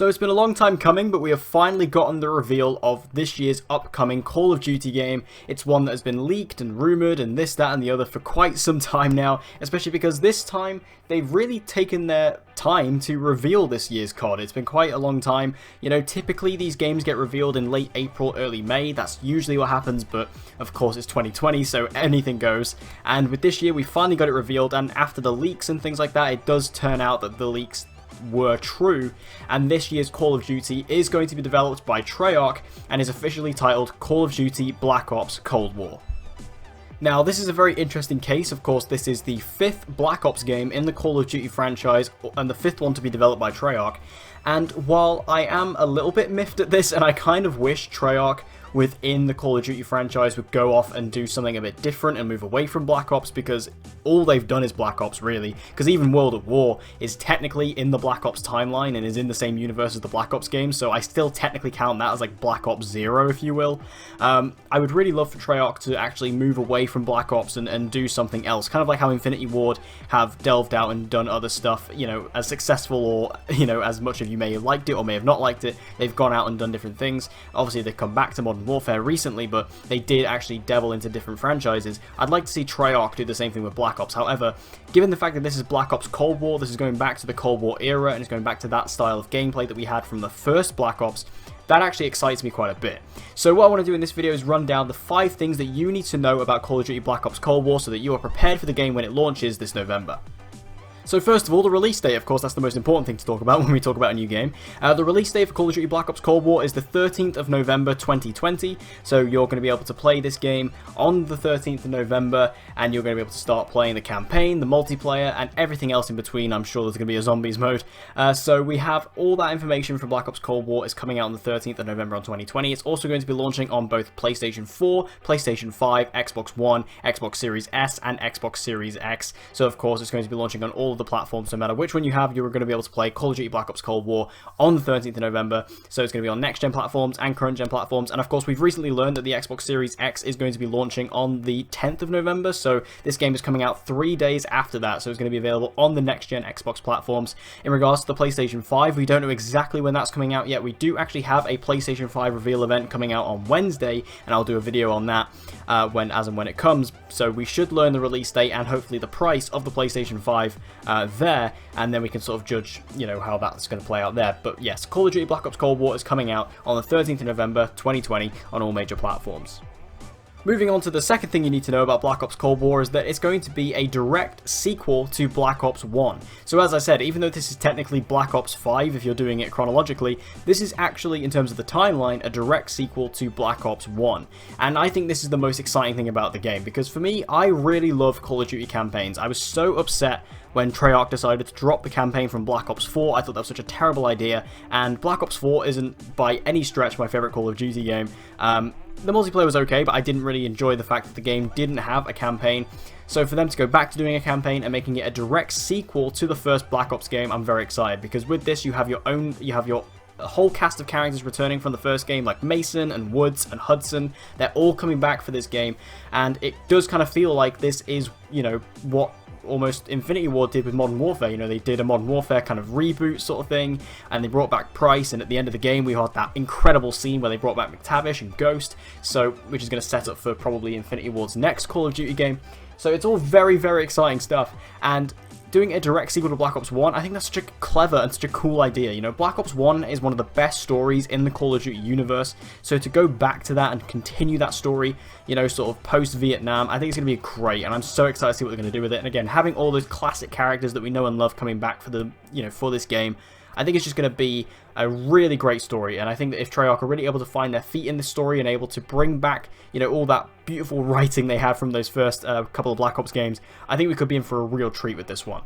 So it's been a long time coming, but we have finally gotten the reveal of this year's upcoming Call of Duty game. It's one that has been leaked and rumoured and this, that and the other for quite some time now, especially because this time they've really taken their time to reveal this year's COD. It's been quite a long time. You know, typically these games get revealed in late April, early May. That's usually what happens, but of course it's 2020, so anything goes. And with this year, we finally got it revealed, and after the leaks and things like that, it does turn out that the leaks were true, and this year's Call of Duty is going to be developed by Treyarch and is officially titled Call of Duty Black Ops Cold War. Now, this is a very interesting case. Of course, this is the 5th Black Ops game in the Call of Duty franchise, and the 5th one to be developed by Treyarch. And while I am a little bit miffed at this, and I kind of wish Treyarch within the Call of Duty franchise would go off and do something a bit different and move away from Black Ops, because all they've done is Black Ops, really. Because even World at War is technically in the Black Ops timeline and is in the same universe as the Black Ops games, so I still technically count that as like Black Ops 0, if you will. I would really love for Treyarch to actually move away from Black Ops and do something else, kind of like how Infinity Ward have delved out and done other stuff, you know, as successful or, you know, as much of you may have liked it or may have not liked it. They've gone out and done different things. Obviously, they've come back to Modern Warfare recently, but they did actually delve into different franchises. I'd like to see Treyarch do the same thing with Black Ops. However, given the fact that this is Black Ops Cold War, this is going back to the Cold War era, and it's going back to that style of gameplay that we had from the first Black Ops, that actually excites me quite a bit. So what I want to do in this video is run down the 5 things that you need to know about Call of Duty Black Ops Cold War so that you are prepared for the game when it launches this November. So first of all, the release date, of course, that's the most important thing to talk about when we talk about a new game. The release date for Call of Duty Black Ops Cold War is the 13th of November 2020, so you're going to be able to play this game on the 13th of November, and you're going to be able to start playing the campaign, the multiplayer, and everything else in between. I'm sure there's going to be a zombies mode. So we have all that information from Black Ops Cold War is coming out on the 13th of November on 2020. It's also going to be launching on both PlayStation 4, PlayStation 5, Xbox One, Xbox Series S, and Xbox Series X. So of course, it's going to be launching on all of the platforms. No matter which one you have, you're going to be able to play Call of Duty Black Ops Cold War on the 13th of November. So it's going to be on next-gen platforms and current-gen platforms. And of course, we've recently learned that the Xbox Series X is going to be launching on the 10th of November. So this game is coming out 3 days after that. So it's going to be available on the next-gen Xbox platforms. In regards to the PlayStation 5, we don't know exactly when that's coming out yet. We do actually have a PlayStation 5 reveal event coming out on Wednesday, and I'll do a video on that as and when it comes. So we should learn the release date and hopefully the price of the PlayStation 5 there, and then we can sort of judge, you know, how that's going to play out there. But yes, Call of Duty Black Ops Cold War is coming out on the 13th of November 2020 on all major platforms. Moving on to the second thing you need to know about Black Ops Cold War is that it's going to be a direct sequel to Black Ops 1. So as I said, even though this is technically Black Ops 5 if you're doing it chronologically, this is actually, in terms of the timeline, a direct sequel to Black Ops 1. And I think this is the most exciting thing about the game, because for me, I really love Call of Duty campaigns. I was so upset when Treyarch decided to drop the campaign from Black Ops 4. I thought that was such a terrible idea, and Black Ops 4 isn't by any stretch my favourite Call of Duty game. The multiplayer was okay, but I didn't really enjoy the fact that the game didn't have a campaign. So for them to go back to doing a campaign and making it a direct sequel to the first Black Ops game, I'm very excited, because with this you have your whole cast of characters returning from the first game, like Mason and Woods and Hudson. They're all coming back for this game, and it does kind of feel like this is, you know, what almost Infinity Ward did with Modern Warfare. You know, they did a Modern Warfare kind of reboot sort of thing, and they brought back Price, and at the end of the game we had that incredible scene where they brought back McTavish and Ghost, so which is going to set up for probably Infinity Ward's next Call of Duty game. So it's all very, very exciting stuff, and doing a direct sequel to Black Ops 1, I think that's such a clever and such a cool idea. You know, Black Ops 1 is one of the best stories in the Call of Duty universe, so to go back to that and continue that story, you know, sort of post-Vietnam, I think it's going to be great, and I'm so excited to see what they're going to do with it. And again, having all those classic characters that we know and love coming back for the, you know, for this game, I think it's just going to be a really great story, and I think that if Treyarch are really able to find their feet in this story and able to bring back, you know, all that beautiful writing they had from those first couple of Black Ops games, I think we could be in for a real treat with this one.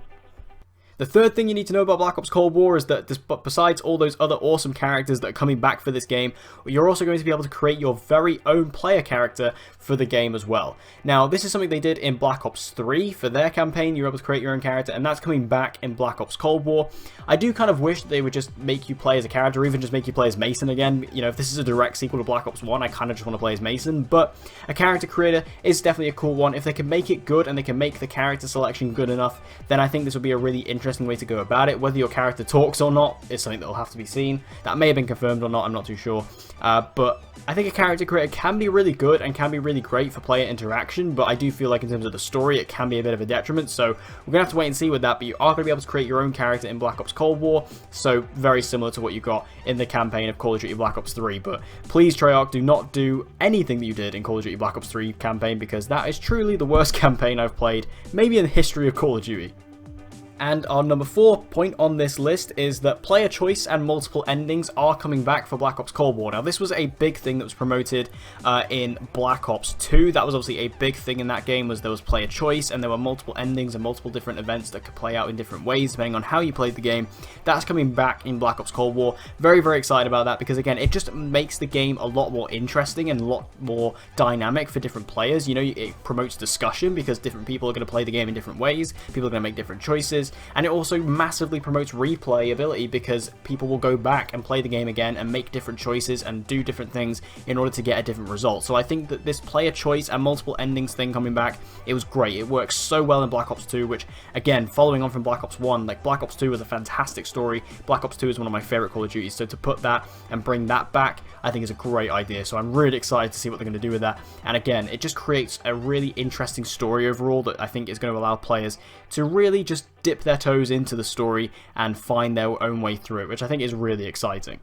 The third thing you need to know about Black Ops Cold War is that besides all those other awesome characters that are coming back for this game, you're also going to be able to create your very own player character for the game as well. Now, this is something they did in Black Ops 3 for their campaign. You were able to create your own character, and that's coming back in Black Ops Cold War. I do kind of wish that they would just make you play as a character, or even just make you play as Mason again. You know, if this is a direct sequel to Black Ops 1, I kind of just want to play as Mason, but a character creator is definitely a cool one. If they can make it good and they can make the character selection good enough, then I think this would be a really interesting interesting way to go about it. Whether your character talks or not is something that will have to be seen. That may have been confirmed or not, I'm not too sure. But I think a character creator can be really good and can be really great for player interaction, but I do feel like in terms of the story, it can be a bit of a detriment, so we're going to have to wait and see with that, but you are going to be able to create your own character in Black Ops Cold War, so very similar to what you got in the campaign of Call of Duty Black Ops 3, but please, Treyarch, do not do anything that you did in Call of Duty Black Ops 3 campaign, because that is truly the worst campaign I've played, maybe in the history of Call of Duty. And our number 4 point on this list is that player choice and multiple endings are coming back for Black Ops Cold War. Now, this was a big thing that was promoted in Black Ops 2. That was obviously a big thing in that game, was there was player choice and there were multiple endings and multiple different events that could play out in different ways depending on how you played the game. That's coming back in Black Ops Cold War. Very, very excited about that because, again, it just makes the game a lot more interesting and a lot more dynamic for different players. You know, it promotes discussion because different people are going to play the game in different ways. People are going to make different choices. And it also massively promotes replayability because people will go back and play the game again and make different choices and do different things in order to get a different result. So I think that this player choice and multiple endings thing coming back, it was great. It works so well in Black Ops 2, which, again, following on from Black Ops 1, like Black Ops 2 was a fantastic story. Black Ops 2 is one of my favorite Call of Duties, so to put that and bring that back, I think is a great idea. So I'm really excited to see what they're going to do with that. And again, it just creates a really interesting story overall that I think is going to allow players to really just dip their toes into the story and find their own way through it, which I think is really exciting.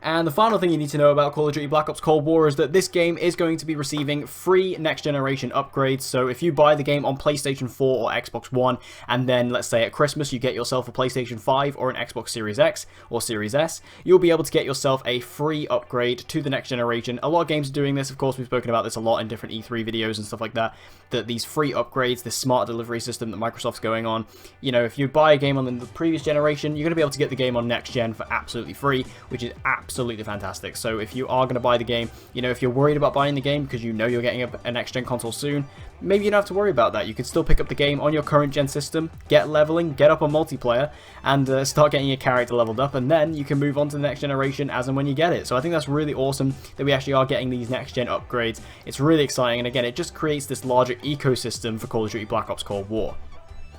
And the final thing you need to know about Call of Duty Black Ops Cold War is that this game is going to be receiving free next generation upgrades. So if you buy the game on PlayStation 4 or Xbox One, and then let's say at Christmas you get yourself a PlayStation 5 or an Xbox Series X or Series S, you'll be able to get yourself a free upgrade to the next generation. A lot of games are doing this, of course, we've spoken about this a lot in different E3 videos and stuff like that, that these free upgrades, this smart delivery system that Microsoft's going on, you know, if you buy a game on the previous generation, you're going to be able to get the game on next gen for absolutely free, which is absolutely fantastic. So if you are going to buy the game, you know, if you're worried about buying the game because you know you're getting a next gen console soon, maybe you don't have to worry about that. You can still pick up the game on your current gen system, get leveling, get up on multiplayer, and start getting your character leveled up, and then you can move on to the next generation as and when you get it. So I think that's really awesome that we actually are getting these next gen upgrades. It's really exciting, and again, it just creates this larger ecosystem for Call of Duty Black Ops Cold War.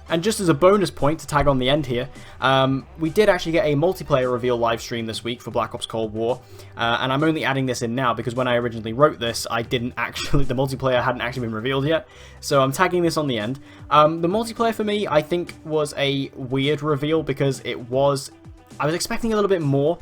And just as a bonus point to tag on the end here, we did actually get a multiplayer reveal live stream this week for Black Ops Cold War, and I'm only adding this in now because when I originally wrote this, the multiplayer hadn't actually been revealed yet, so I'm tagging this on the end. The multiplayer for me, I think, was a weird reveal because I was expecting a little bit more.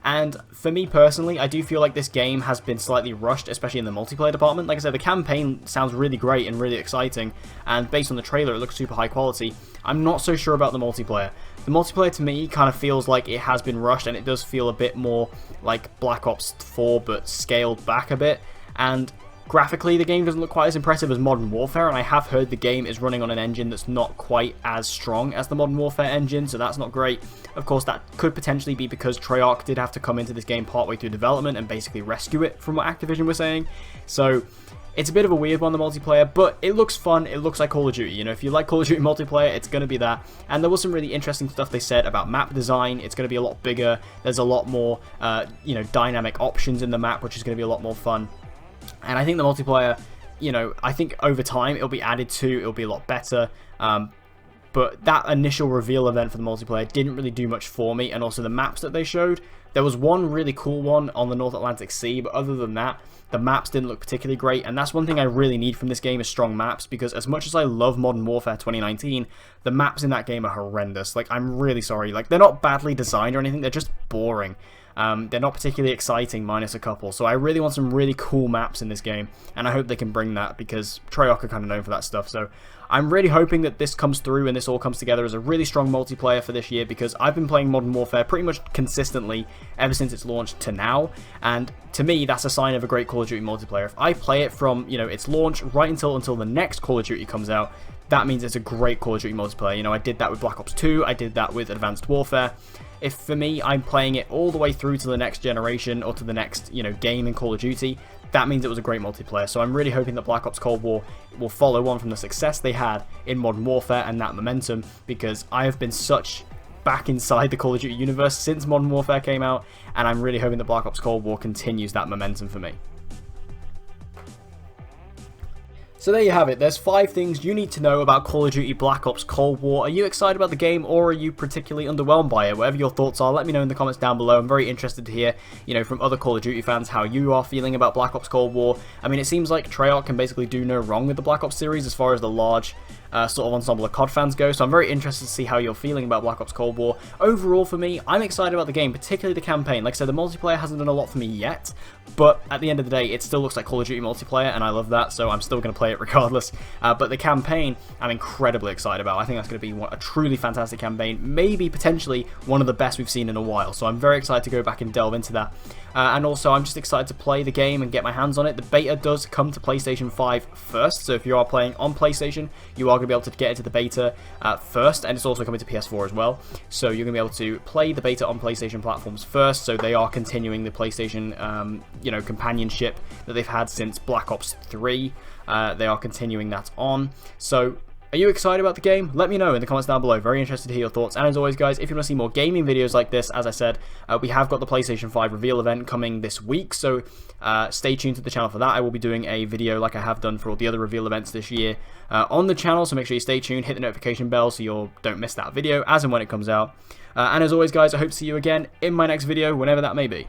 And for me personally, I do feel like this game has been slightly rushed, especially in the multiplayer department. Like I said, the campaign sounds really great and really exciting, and based on the trailer, it looks super high quality. I'm not so sure about the multiplayer. The multiplayer to me kind of feels like it has been rushed, and it does feel a bit more like Black Ops 4, but scaled back a bit. And graphically, the game doesn't look quite as impressive as Modern Warfare, and I have heard the game is running on an engine that's not quite as strong as the Modern Warfare engine, so that's not great. Of course, that could potentially be because Treyarch did have to come into this game partway through development and basically rescue it from what Activision were saying. So it's a bit of a weird one, the multiplayer, but it looks fun. It looks like Call of Duty. You know, if you like Call of Duty multiplayer, it's going to be that. And there was some really interesting stuff they said about map design. It's going to be a lot bigger. There's a lot more, dynamic options in the map, which is going to be a lot more fun. And I think the multiplayer, you know, I think over time it'll be added to, it'll be a lot better. But that initial reveal event for the multiplayer didn't really do much for me, and also the maps that they showed. There was one really cool one on the North Atlantic Sea, but other than that, the maps didn't look particularly great, and that's one thing I really need from this game is strong maps, because as much as I love Modern Warfare 2019, the maps in that game are horrendous. Like, I'm really sorry. Like, they're not badly designed or anything, they're just boring. They're not particularly exciting, minus a couple, so I really want some really cool maps in this game, and I hope they can bring that, because Treyarch are kind of known for that stuff. So I'm really hoping that this comes through and this all comes together as a really strong multiplayer for this year, because I've been playing Modern Warfare pretty much consistently ever since its launch to now, and to me that's a sign of a great Call of Duty multiplayer. If I play it from, you know, its launch right until the next Call of Duty comes out, that means it's a great Call of Duty multiplayer. You know, I did that with Black Ops 2, I did that with Advanced Warfare. If for me, I'm playing it all the way through to the next generation or to the next, you know, game in Call of Duty, that means it was a great multiplayer. So I'm really hoping that Black Ops Cold War will follow on from the success they had in Modern Warfare and that momentum, because I have been such back inside the Call of Duty universe since Modern Warfare came out, and I'm really hoping that Black Ops Cold War continues that momentum for me. So there you have it, there's 5 things you need to know about Call of Duty Black Ops Cold War. Are you excited about the game, or are you particularly underwhelmed by it? Whatever your thoughts are, let me know in the comments down below. I'm very interested to hear, from other Call of Duty fans how you are feeling about Black Ops Cold War. I mean, it seems like Treyarch can basically do no wrong with the Black Ops series as far as the large sort of ensemble of COD fans go, so I'm very interested to see how you're feeling about Black Ops Cold War. Overall, for me, I'm excited about the game, particularly the campaign. Like I said, the multiplayer hasn't done a lot for me yet, but at the end of the day, it still looks like Call of Duty multiplayer, and I love that, so I'm still going to play it regardless. But the campaign, I'm incredibly excited about. I think that's going to be a truly fantastic campaign, maybe potentially one of the best we've seen in a while, so I'm very excited to go back and delve into that. And also, I'm just excited to play the game and get my hands on it. The beta does come to PlayStation 5 first, so if you are playing on PlayStation, you are going to be able to get into the beta first, and it's also coming to PS4 as well. So you're going to be able to play the beta on PlayStation platforms first, so they are continuing the PlayStation, companionship that they've had since Black Ops 3. They are continuing that on. So are you excited about the game? Let me know in the comments down below. Very interested to hear your thoughts. And as always, guys, if you want to see more gaming videos like this, as I said, we have got the PlayStation 5 reveal event coming this week, so stay tuned to the channel for that. I will be doing a video like I have done for all the other reveal events this year on the channel, so make sure you stay tuned, hit the notification bell so you don't miss that video as and when it comes out. And as always, guys, I hope to see you again in my next video, whenever that may be.